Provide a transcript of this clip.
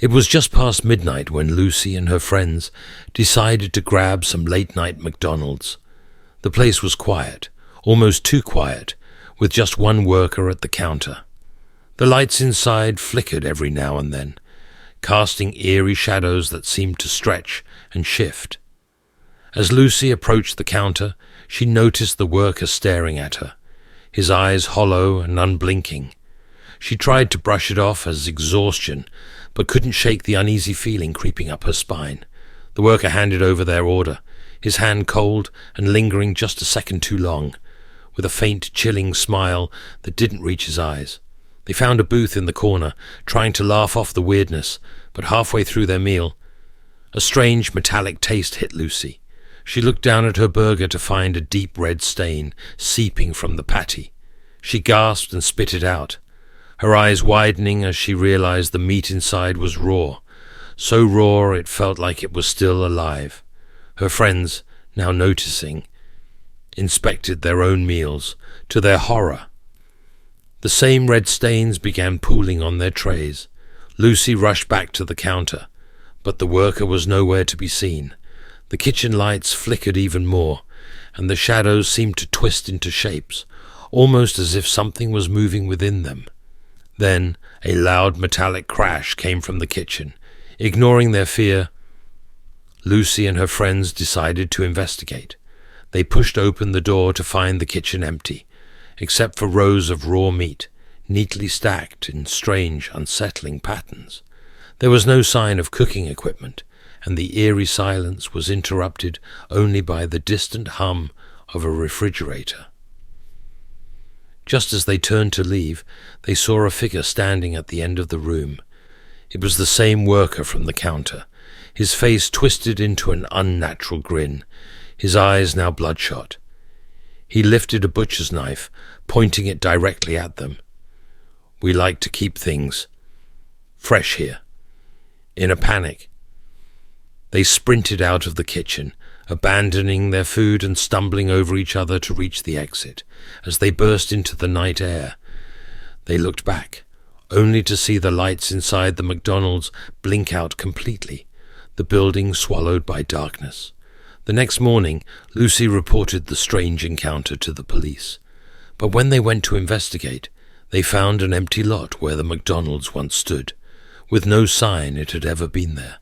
It was just past midnight when Lucy and her friends decided to grab some late-night McDonald's. The place was quiet, almost too quiet, with just one worker at the counter. The lights inside flickered every now and then, casting eerie shadows that seemed to stretch and shift. As Lucy approached the counter, she noticed the worker staring at her, his eyes hollow and unblinking. She tried to brush it off as exhaustion, but couldn't shake the uneasy feeling creeping up her spine. The worker handed over their order, his hand cold and lingering just a second too long, with a faint, chilling smile that didn't reach his eyes. They found a booth in the corner, trying to laugh off the weirdness, but halfway through their meal, a strange metallic taste hit Lucy. She looked down at her burger to find a deep red stain seeping from the patty. She gasped and spit it out, her eyes widening as she realized the meat inside was raw, so raw it felt like it was still alive. Her friends, now noticing, inspected their own meals. To their horror, the same red stains began pooling on their trays. Lucy rushed back to the counter, but the worker was nowhere to be seen. The kitchen lights flickered even more, and the shadows seemed to twist into shapes, almost as if something was moving within them. Then a loud metallic crash came from the kitchen. Ignoring their fear, Lucy and her friends decided to investigate. They pushed open the door to find the kitchen empty, except for rows of raw meat, neatly stacked in strange, unsettling patterns. There was no sign of cooking equipment, and the eerie silence was interrupted only by the distant hum of a refrigerator. Just as they turned to leave, they saw a figure standing at the end of the room. It was the same worker from the counter, his face twisted into an unnatural grin, his eyes now bloodshot. He lifted a butcher's knife, pointing it directly at them. "We like to keep things fresh here." In a panic, they sprinted out of the kitchen, abandoning their food and stumbling over each other to reach the exit. As they burst into the night air, they looked back, only to see the lights inside the McDonald's blink out completely, the building swallowed by darkness. The next morning, Lucy reported the strange encounter to the police. But when they went to investigate, they found an empty lot where the McDonald's once stood, with no sign it had ever been there.